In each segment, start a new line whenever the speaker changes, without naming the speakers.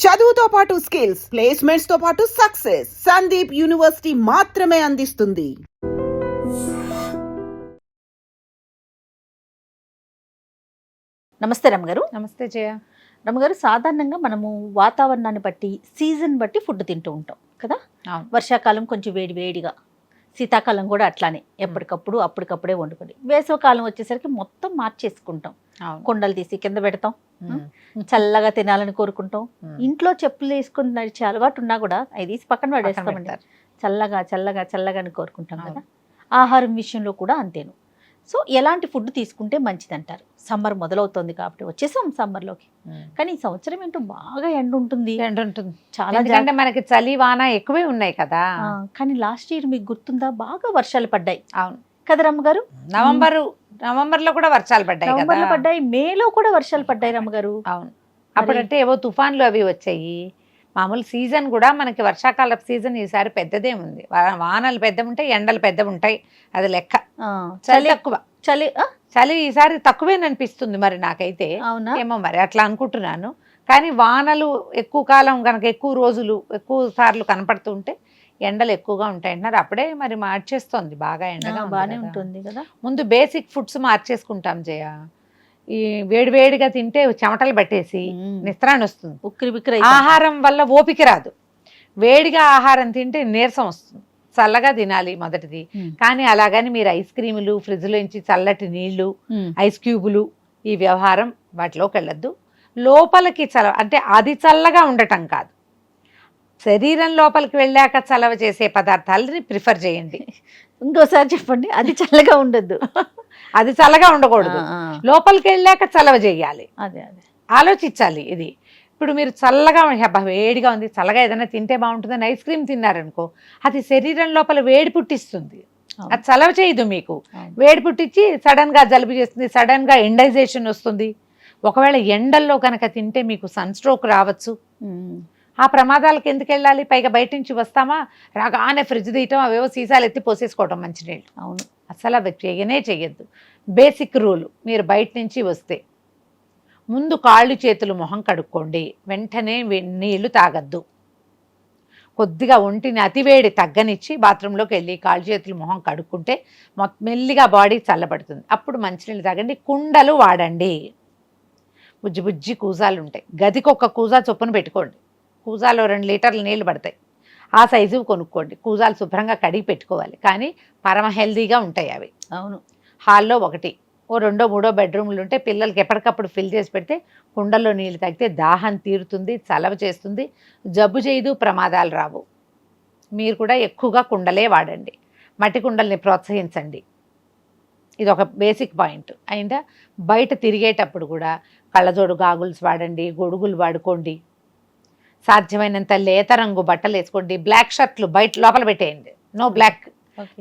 చదువుతో పాటు skills, placements తో పాటు సక్సెస్ సందీప్ యూనివర్సిటీ మాత్రమే అందిస్తుంది.
నమస్తే రమ్మగారు.
నమస్తే జయ.
రమ్మగారు, సాధారణంగా మనము వాతావరణాన్ని బట్టి సీజన్ బట్టి ఫుడ్ తింటూ ఉంటాం కదా. వర్షాకాలం కొంచెం వేడి వేడిగా, శీతాకాలం కూడా అట్లానే ఎప్పటికప్పుడు అప్పటికప్పుడే వండుకొని, వేసవకాలం వచ్చేసరికి మొత్తం మార్చేసుకుంటాం. కుండలు తీసి కింద పెడతాం, చల్లగా తినాలని కోరుకుంటాం. ఇంట్లో చెప్పులు వేసుకుని నడిచే అలవాటు ఉన్నా కూడా అది తీసి పక్కన పడేస్తామండి. చల్లగా చల్లగా చల్లగా అని కోరుకుంటాం కదా. ఆహారం విషయంలో కూడా అంతేను. సో ఎలాంటి ఫుడ్ తీసుకుంటే మంచిది అంటారు? సమ్మర్ మొదలవుతుంది కాబట్టి వచ్చేసాం సమ్మర్లోకి, కానీ ఈ సంవత్సరం ఏంటో బాగా ఎండ ఉంటుంది చాలా.
ఎందుకంటే మనకి చలి వాన ఎక్కువే ఉన్నాయి కదా.
కానీ లాస్ట్ ఇయర్ మీకు గుర్తుందా, బాగా వర్షాలు పడ్డాయి.
అవును
కదా రమ్మగారు.
నవంబర్ లో కూడా వర్షాలు పడ్డాయి,
నవంబర్లో పడ్డాయి, మేలో కూడా వర్షాలు పడ్డాయి రమ్మగారు.
అవును, అప్పుడంటే ఏవో తుఫాన్లు అవి వచ్చాయి. మామూలు సీజన్ కూడా మనకి వర్షాకాల సీజన్ ఈసారి పెద్దదే ఉంది. వానలు పెద్ద ఉంటాయి, ఎండలు పెద్ద ఉంటాయి, అది లెక్క. చలి తక్కువ, చలి ఈసారి తక్కువేననిపిస్తుంది మరి నాకైతే.
అవునా
ఏమో మరి అట్లా అనుకుంటున్నాను. కానీ వానలు ఎక్కువ కాలం కనుక, ఎక్కువ రోజులు ఎక్కువ సార్లు కనపడుతుంటే ఎండలు ఎక్కువగా ఉంటాయి అంటున్నారు. అప్పుడే మరి మార్చేస్తుంది, బాగా ఎండగా
బాగానే ఉంటుంది కదా.
ముందు బేసిక్ ఫుడ్స్ మార్చేసుకుంటాం జయ. ఈ వేడివేడిగా తింటే చెమటలు పట్టేసి నిస్త్రాన్ని వస్తుంది,
ఉక్కిరి బిక్కిరి.
ఆహారం వల్ల ఓపిక రాదు. వేడిగా ఆహారం తింటే నీరసం వస్తుంది. చల్లగా తినాలి మొదటిది. కానీ అలాగని మీరు ఐస్ క్రీములు, ఫ్రిడ్జ్లోంచి చల్లటి నీళ్లు, ఐస్ క్యూబులు, ఈ వ్యవహారం వాటిలోకి వెళ్ళొద్దు. లోపలికి అంటే అది చల్లగా ఉండటం కాదు, శరీరం లోపలికి వెళ్ళాక చలవ చేసే పదార్థాలని ప్రిఫర్ చేయండి.
ఇంకోసారి చెప్పండి. అది చల్లగా ఉండద్దు,
అది చల్లగా ఉండకూడదు, లోపలికి వెళ్ళాక చలవ చేయాలి.
అదే అదే
ఆలోచించాలి. ఇది ఇప్పుడు మీరు చల్లగా వేడిగా ఉంది, చల్లగా ఏదైనా తింటే బాగుంటుందని ఐస్ క్రీమ్ తిన్నారనుకో, అది శరీరం లోపల వేడి పుట్టిస్తుంది, అది చలవ చేయదు. మీకు వేడి పుట్టించి సడన్ గా జలుబు చేస్తుంది, సడన్ గా ఎండైజేషన్ వస్తుంది. ఒకవేళ ఎండల్లో కనుక తింటే మీకు సన్ స్ట్రోక్ రావచ్చు. ఆ ప్రమాదాలకు ఎందుకు వెళ్ళాలి? పైగా బయట నుంచి వస్తామా, రాగానే ఫ్రిడ్జ్ తీయటం, అవేవో సీసాలు ఎత్తి పోసేసుకోవటం మంచినీళ్ళు.
అవును,
అసలు అవి చెయ్యద్దు. బేసిక్ రూల్, మీరు బయట నుంచి వస్తే ముందు కాళ్ళు చేతులు మొహం కడుక్కోండి, వెంటనే నీళ్లు తాగద్దు. కొద్దిగా ఒంటిని అతివేడి తగ్గనిచ్చి బాత్రూంలోకి వెళ్ళి కాళ్ళు చేతులు మొహం కడుక్కుంటే మెల్లిగా బాడీ చల్లబడుతుంది. అప్పుడు మంచినీళ్ళు తాగండి. కుండలు వాడండి. బుజ్జి బుజ్జి కూజాలు ఉంటాయి, గదికి ఒక కూజా చొప్పున పెట్టుకోండి. కూజాలో 2 లీటర్ల నీళ్లు పడతాయి, ఆ సైజు కొనుక్కోండి. కూజాలు శుభ్రంగా కడిగి పెట్టుకోవాలి, కానీ పరమ హెల్దీగా ఉంటాయి అవి.
అవును,
హాల్లో ఒకటి, ఓ 2, 3 బెడ్రూమ్లు ఉంటే పిల్లలకి ఎప్పటికప్పుడు ఫిల్ చేసి పెడితే కుండల్లో నీళ్ళు తాగితే దాహం తీరుతుంది, చలవ చేస్తుంది, జబ్బు చేయదు, ప్రమాదాలు రావు. మీరు కూడా ఎక్కువగా కుండలే వాడండి. మట్టి కుండల్ని ప్రోత్సహించండి. ఇది ఒక బేసిక్ పాయింట్ అయిందా. బయట తిరిగేటప్పుడు కూడా కళ్ళజోడు గాగుల్స్ వాడండి, గొడుగులు వాడుకోండి. సాధ్యమైనంత లేత రంగు బట్టలు వేసుకోండి. బ్లాక్ షర్ట్లు బయట లోపల పెట్టేయండి. No black.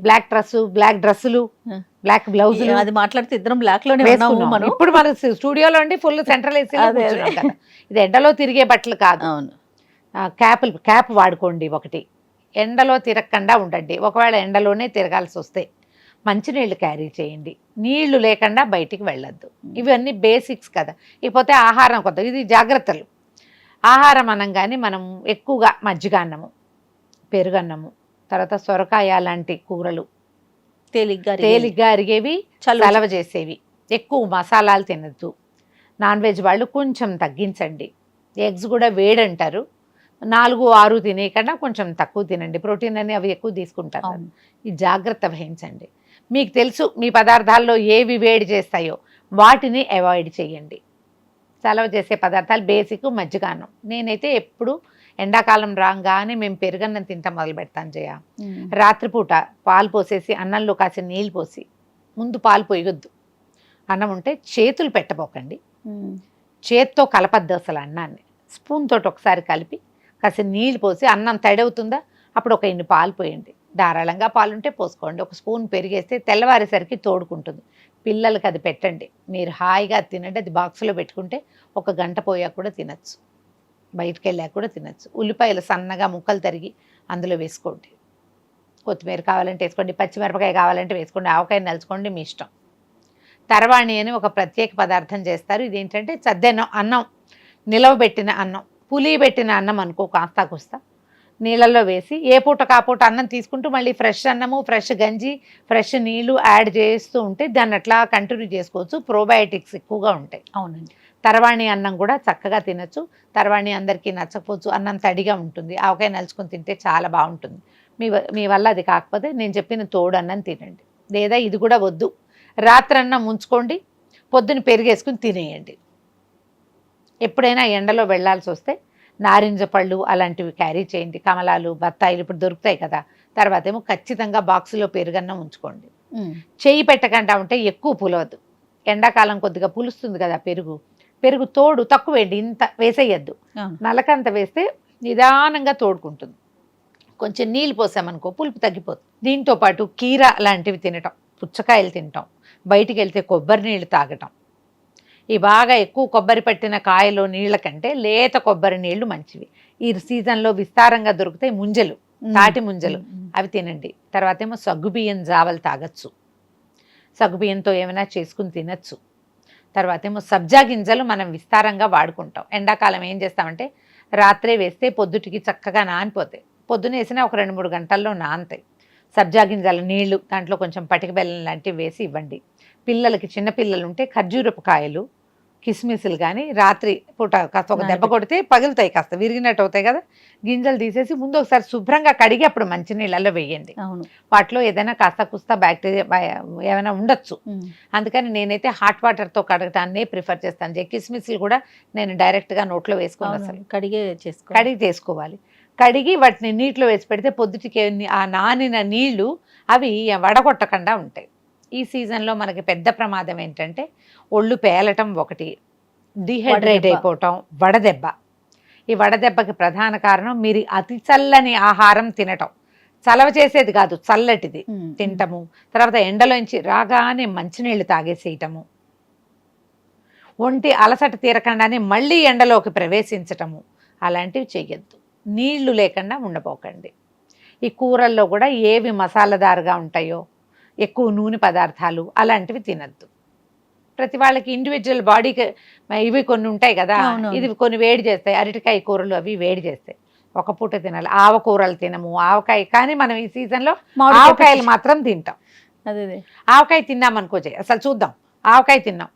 బ్లాక్ డ్రెస్సులు, బ్లాక్ బ్లౌజులు.
అది మాట్లాడితే ఇద్దరం బ్లాక్ లోనే ఉన్నాము.
ఇప్పుడు మన స్టూడియోలో ఉండి ఫుల్ సెంట్రల్ ఏసీ. ఇది ఎండలో తిరిగే బట్టలు కాదు. క్యాప్ వాడుకోండి ఒకటి. ఎండలో తిరగకుండా ఉండండి. ఒకవేళ ఎండలోనే తిరగాల్సి వస్తే మంచినీళ్ళు క్యారీ చేయండి. నీళ్లు లేకుండా బయటికి వెళ్ళొద్దు. ఇవన్నీ బేసిక్స్ కదా. ఇకపోతే ఆహారం కొత్త, ఇది జాగ్రత్తలు. ఆహారం అనగానే మనం ఎక్కువగా మజ్జిగ అన్నము, పెరుగన్నము, తర్వాత సొరకాయ లాంటి కూరలు, తేలిగ్గా అరిగేవి, చలవ చేసేవి. ఎక్కువ మసాలాలు తినద్దు. నాన్ వెజ్ వాళ్ళు కొంచెం తగ్గించండి. ఎగ్స్ కూడా వేడంటారు, 4, 6 తినేయకుండా కొంచెం తక్కువ తినండి. ప్రోటీన్ అని అవి ఎక్కువ తీసుకుంటారు. ఈ జాగ్రత్త వహించండి. మీకు తెలుసు మీ పదార్థాల్లో ఏవి వేడి చేస్తాయో వాటిని అవాయిడ్ చేయండి. చలవ చేసే పదార్థాలు బేసిక్ మజ్జిగాన్నం. నేనైతే ఎప్పుడు ఎండాకాలం రాగానే మేము పెరుగన్నం తింటాం మొదలు పెడతాను జయ. రాత్రిపూట పాలు పోసేసి అన్నంలో కాసిన నీళ్ళు పోసి, ముందు పాలు పోయొద్దు. అన్నం ఉంటే చేతులు పెట్టబోకండి, చేత్తో కలపద్దు అసలు అన్నాన్ని. స్పూన్ తోటి ఒకసారి కలిపి కాసిన నీళ్ళు పోసి, అన్నం తడవుతుందా అప్పుడు ఒక ఇన్ని పాలు పోయండి. ధారాళంగా పాలుంటే పోసుకోండి. ఒక స్పూన్ పెరిగేస్తే తెల్లవారేసరికి తోడుకుంటుంది. పిల్లలకి అది పెట్టండి. మీరు హాయిగా తినండి. అది బాక్స్లో పెట్టుకుంటే 1 గంట పోయాక కూడా తినచ్చు, బయటికి వెళ్ళాక కూడా తినచ్చు. ఉల్లిపాయలు సన్నగా ముక్కలు తరిగి అందులో వేసుకోండి. కొత్తిమీర కావాలంటే వేసుకోండి, పచ్చిమిరపకాయ కావాలంటే వేసుకోండి, ఆవకాయ నలుచుకోండి, మీ ఇష్టం. తర్వాణి అని ఒక ప్రత్యేక పదార్థం చేస్తారు. ఇదేంటంటే అన్నం, నిలవబెట్టిన అన్నం. పులి పెట్టిన అన్నం అనుకో కాస్తా కూస్తా నీళ్ళల్లో వేసి ఏ పూట కాపూట అన్నం తీసుకుంటూ మళ్ళీ ఫ్రెష్ అన్నము, ఫ్రెష్ గంజి, ఫ్రెష్ నీళ్లు యాడ్ చేస్తూ ఉంటే దాన్ని అట్లా కంటిన్యూ చేసుకోవచ్చు. ప్రోబయోటిక్స్ ఎక్కువగా ఉంటాయి.
అవునండి.
తర్వాణి అన్నం కూడా చక్కగా తినచ్చు. తర్వాణి అందరికీ నచ్చకపోవచ్చు, అన్నం తడిగా ఉంటుంది. ఆవకాయ నలుచుకొని తింటే చాలా బాగుంటుంది. మీ వల్ల అది కాకపోతే నేను చెప్పిన తోడు అన్నం తినండి. లేదా ఇది కూడా వద్దు, రాత్రన్నం ఉంచుకోండి, పొద్దున పెరిగేసుకుని తినేయండి. ఎప్పుడైనా ఎండలో వెళ్ళాల్సి వస్తే నారింజ పళ్ళు అలాంటివి క్యారీ చేయండి. కమలాలు, బత్తాయిలు ఇప్పుడు దొరుకుతాయి కదా. తర్వాత ఏమో ఖచ్చితంగా బాక్సులో పెరుగన్నం ఉంచుకోండి. చెయ్యి పెట్టకుండా ఉంటే ఎక్కువ పులవద్దు. ఎండాకాలం కొద్దిగా పులుస్తుంది కదా పెరుగు తోడు తక్కువ వేయండి, ఇంత వేసేయద్దు. నలకంత వేస్తే నిదానంగా తోడుకుంటుంది. కొంచెం నీళ్ళు పోసామనుకో పులుపు తగ్గిపోతుంది. దీంతో పాటు కీర లాంటివి తినటం, పుచ్చకాయలు తినటం, బయటికి వెళ్తే కొబ్బరి నీళ్ళు తాగటం. ఈ బాగా ఎక్కువ కొబ్బరి పట్టిన కాయలో నీళ్ళ కంటే లేత కొబ్బరి నీళ్లు మంచివి. ఈ సీజన్లో విస్తారంగా దొరుకుతాయి ముంజలు, తాటి ముంజలు, అవి తినండి. తర్వాత ఏమో సగ్గుబియ్యం జావలు తాగొచ్చు, సగ్గుబియ్యంతో ఏమైనా చేసుకుని తినచ్చు. తర్వాత ఏమో సబ్జా గింజలు మనం విస్తారంగా వాడుకుంటాం. ఎండాకాలం ఏం చేస్తామంటే రాత్రే వేస్తే పొద్దుటికి చక్కగా నానిపోతాయి. పొద్దున వేసినా ఒక 2-3 గంటల్లో నానతాయి. సబ్జా గింజల నీళ్లు, దాంట్లో కొంచెం పటిక బెల్లం లాంటివి వేసి ఇవ్వండి. పిల్లలకి, చిన్నపిల్లలు ఉంటే ఖర్జూరపు కాయలు, కిస్మిస్లు కానీ రాత్రి పూట కాస్త ఒక దెబ్బ కొడితే పగులుతాయి, కాస్త విరిగినట్టు అవుతాయి కదా. గింజలు తీసేసి ముందు ఒకసారి శుభ్రంగా కడిగి అప్పుడు మంచినీళ్ళలో వేయండి. వాటిలో ఏదైనా కాస్త కుస్తా బ్యాక్టీరియా ఏమైనా ఉండొచ్చు. అందుకని నేనైతే హాట్ వాటర్తో కడగటాన్నే ప్రిఫర్ చేస్తాను. కిస్మిస్లు కూడా నేను డైరెక్ట్గా నోట్లో వేసుకోవాలి, అసలు కడిగి చేసుకోవాలి. కడిగి వాటిని నీటిలో వేసి పెడితే పొద్దుటికి ఆ నానిన నీళ్లు అవి వడగొట్టకుండా ఉంటాయి. ఈ సీజన్లో మనకి పెద్ద ప్రమాదం ఏంటంటే ఒళ్ళు పేలటం ఒకటి, డిహైడ్రేట్ అయిపోవటం, వడదెబ్బ. ఈ వడదెబ్బకి ప్రధాన కారణం మీరు అతి చల్లని ఆహారం తినటం. చలవ చేసేది కాదు, చల్లటిది తినటము. తర్వాత ఎండలోంచి రాగానే మంచినీళ్ళు తాగేసేయటము, ఒంటి అలసట తీరకుండానే మళ్ళీ ఎండలోకి ప్రవేశించటము, అలాంటివి చెయ్యొద్దు. నీళ్లు లేకుండా ఉండబోకండి. ఈ కూరల్లో కూడా ఏవి మసాలాదారుగా ఉంటాయో, ఎక్కువ నూనె పదార్థాలు అలాంటివి తినద్దు. ప్రతి వాళ్ళకి ఇండివిజువల్ బాడీకి ఇవి కొన్ని ఉంటాయి కదా, ఇది కొన్ని వేడి చేస్తాయి. అరటికాయ కూరలు అవి వేడి చేస్తాయి, ఒక పూట తినాలి. ఆవకూరలు తినము, ఆవకాయ. కానీ మనం ఈ సీజన్లో ఆవకాయలు మాత్రం తింటాం. ఆవకాయ తిన్నామనుకో, అసలు చూద్దాం. ఆవకాయ తిన్నాం,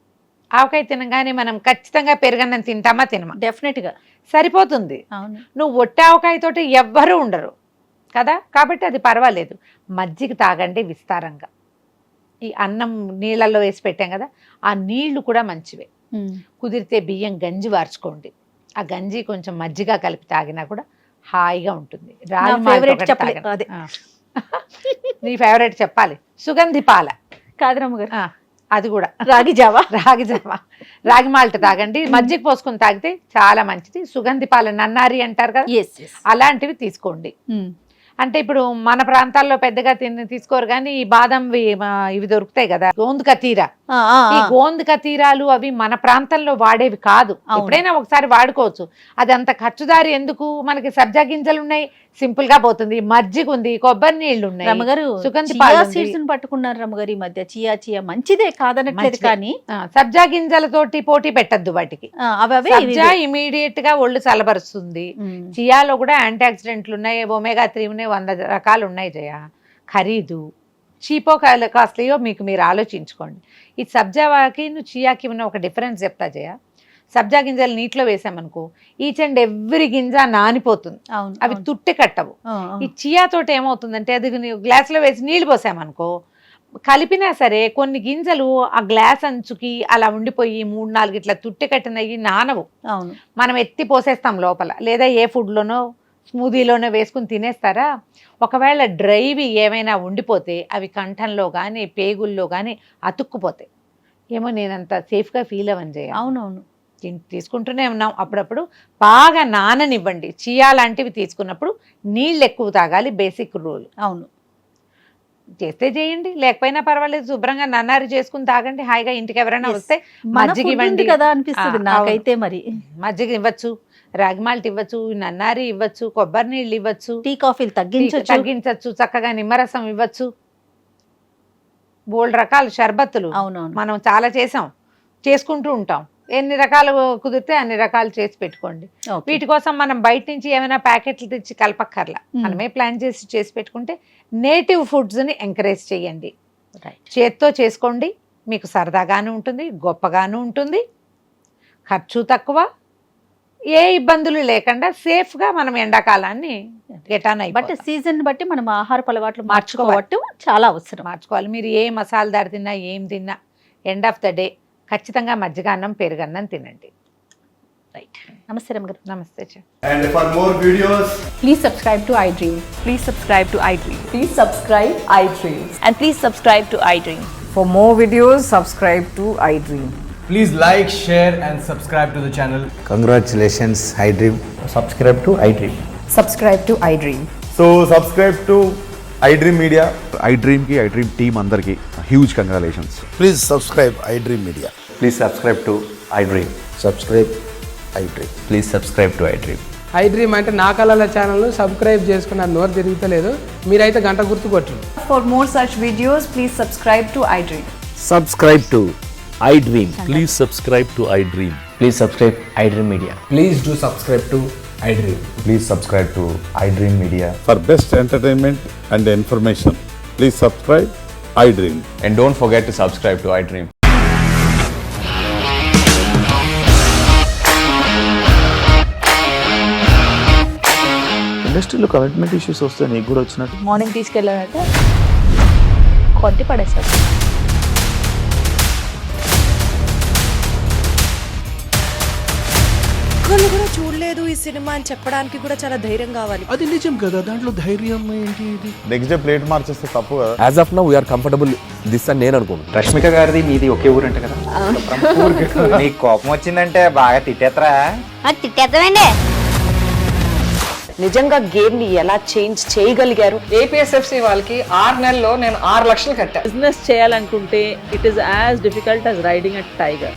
ఆవకాయ తినగానే మనం ఖచ్చితంగా పెరుగన్నం తింటామా? తినమా?
డెఫినెట్గా
సరిపోతుంది. నువ్వు ఒట్టి ఆవకాయతోటి ఎవ్వరూ ఉండరు కదా, కాబట్టి అది పర్వాలేదు. మజ్జిగ తాగండి విస్తారంగా. ఈ అన్నం నీళ్ళల్లో వేసి పెట్టాం కదా, ఆ నీళ్లు కూడా మంచివే. కుదిరితే బియ్యం గంజి వార్చుకోండి, ఆ గంజి కొంచెం మజ్జిగ కలిపి తాగినా కూడా హాయిగా ఉంటుంది. నీ ఫేవరెట్ చెప్పాలి, సుగంధి పాల
కాదరమ్మగారు,
అది కూడా
రాగి జావా.
రాగి మాల్ట్ తాగండి, మజ్జిగ పోసుకొని తాగితే చాలా మంచిది. సుగంధి పాల నన్నారి అంటారు కదా, అలాంటివి తీసుకోండి. అంటే ఇప్పుడు మన ప్రాంతాల్లో పెద్దగా తీసుకోరు, కానీ ఈ బాదం ఇవి దొరుకుతాయి కదా, గోంద్ కతీరా. ఈ గోంద్ కతీరాలు అవి మన ప్రాంతంలో వాడేవి కాదు, ఎప్పుడైనా ఒకసారి వాడుకోవచ్చు. అది అంత ఖర్చుదారి ఎందుకు? మనకి సబ్జా గింజలు ఉన్నాయి, సింపుల్ గా పోతుంది. మజ్జిగ ఉంది, కొబ్బరి నీళ్లు ఉన్నాయి, సుగంధి
సీడ్స్ పట్టుకున్నారు రమ్మగారు ఈ మధ్య. చియా మంచిదే కాదనట్లేదు, కానీ
సబ్జా గింజలతోటి పోటీ పెట్టద్దు వాటికి. సబ్జా ఇమీడియట్ గా ఒళ్ళు చల్లబరుస్తుంది. చియాలో కూడా యాంటీ ఆక్సిడెంట్లు ఉన్నాయి, ఒమేగా 3 ఉన్నాయి, 100 రకాలు ఉన్నాయి. జయ ఖరీదు చీపో కాస్ట్లీయో మీకు మీరు ఆలోచించుకోండి. ఈ సబ్జాకి చియాకి ఉన్న ఒక డిఫరెన్స్ చెప్తా జయ. సబ్జా గింజలు నీటిలో వేసామనుకో, ఈచ్ అండ్ ఎవ్రీ గింజ నానిపోతుంది, అవి తుట్టి కట్టవు. ఈ చియా తోటి ఏమవుతుందంటే, అది గ్లాసులో వేసి నీళ్లు పోసామనుకో, కలిపినా సరే కొన్ని గింజలు ఆ గ్లాస్ అంచుకి అలా ఉండిపోయి 3-4 ఇట్లా తుట్టి కట్టినవి నానవు. మనం ఎత్తి పోసేస్తాం లోపల, లేదా ఏ ఫుడ్లోనో స్మూదీలోనే వేసుకుని తినేస్తారా. ఒకవేళ డ్రైవి ఏమైనా ఉండిపోతే అవి కంఠంలో కానీ పేగుల్లో కానీ అతుక్కుపోతాయి. ఏమో నేనంత సేఫ్గా ఫీల్ అవ్వను జయ.
అవునవును,
తీసుకుంటూనే ఉన్నాం. అప్పుడప్పుడు బాగా నాననివ్వండి. చియా లాంటివి తీసుకున్నప్పుడు నీళ్ళు ఎక్కువ తాగాలి, బేసిక్ రూల్.
అవును,
చేస్తే చేయండి, లేకపోయినా పర్వాలేదు. శుభ్రంగా నన్నారి చేసుకుని తాగండి హాయిగా. ఇంటికి ఎవరైనా వస్తే మజ్జిగ ఇవ్వండి
కదా అనిపిస్తుంది నాకైతే. మరి మజ్జిగ
ఇవ్వచ్చు, రాగి మాల్ట్ ఇవ్వచ్చు, నన్నారి ఇవ్వచ్చు, కొబ్బరి నీళ్ళు ఇవ్వచ్చు,
టీ కాఫీలు
తగ్గించచ్చు, చక్కగా నిమ్మరసం ఇవ్వచ్చు, బోల్డ్ రకాల షర్బత్తులు మనం చాలా చేసుకుంటూ ఉంటాం. ఎన్ని రకాలు కుదిరితే అన్ని రకాలు చేసి పెట్టుకోండి.
Okay.
వీటి కోసం మనం బయట నుంచి ఏమైనా ప్యాకెట్లు తెచ్చి కలపక్కర్లా, మనమే ప్లాన్ చేసి పెట్టుకుంటే నేటివ్ ఫుడ్స్ని ఎంకరేజ్ చేయండి. చేత్తో చేసుకోండి, మీకు సరదాగాను ఉంటుంది, గొప్పగాను ఉంటుంది, ఖర్చు తక్కువ, ఏ ఇబ్బందులు లేకుండా సేఫ్గా మనం ఎండాకాలాన్ని గెటాన్
బట్
అయిపోతాం.
సీజన్ బట్టి మనం ఆహారపు అలవాట్లు మార్చుకోవటం చాలా అవసరం.
మార్చుకోవాలి. మీరు ఏ మసాలా దారి తిన్నా ఏం తిన్నా ఎండ్ ఆఫ్ ద డే ఖచ్చితంగా మజ్జిగన్నం పెరుగన్నం తినండి.
రైట్. నమస్తే రమగారు.
నమస్తే చె.
And for more videos,
Please subscribe to iDream.
Please subscribe to iDream.
Please subscribe iDream.
And please subscribe to iDream.
For more videos, subscribe to iDream.
Please like, share and subscribe to the channel.
Congratulations, iDream.
Subscribe to iDream.
Subscribe to iDream.
so subscribe to iDream Media.
iDream ki iDream team andarki huge congratulations.
Please subscribe iDream Media.
Please subscribe to iDream.
Subscribe iDream.
Please subscribe to iDream.
iDream అంటే నా కళల ఛానల్ను subscribe చేసుకున్న నోరు తిరుగుతలేదు, మీరైతే గంట గుర్తు కొట్టండి.
For more such videos, please subscribe to iDream.
Subscribe to iDream.
Please subscribe to iDream.
Please subscribe iDream Media.
Please do subscribe to iDream.
Please subscribe to iDream Media.
For best entertainment and information, please subscribe iDream.
And don't forget to subscribe to iDream.
ఇండస్ట్రీలో commitment issues వస్తే నీకు కూడా వచ్చినట్టు
morning తీసుకెళ్ళాలంటే కొట్టి పడేస్తారు.
ఒక్కళ్ళు కూడా చూడలేదు ఈ సినిమా అని చెప్పడానికి కూడా చాలా ధైర్యం కావాలి.
అది నిజం కదా, దాంట్లో ధైర్యం ఏంటి? ఇది
నెక్స్ట్ డే ప్లేట్ మార్చేస్తే తప్పు కదా.
As of now, we are comfortable this అని నేను అనుకుంటున్నాను. రష్మిక గారిది మీది ఒకే ఊరు అంట కదా?
నీకు కోపం వచ్చిందంటే బాగా తిట్టేత్తరా?
తిట్టేద్దామండి.
నిజంగా గేమ్ ని ఎలా చేంజ్ చేయగలిగారు?
APSFC వాళ్ళకి 6 నెలల్లో నేను 6 లక్షలు కట్టా.
బిజినెస్ చేయాలనుకుంటే it is as difficult as riding a tiger.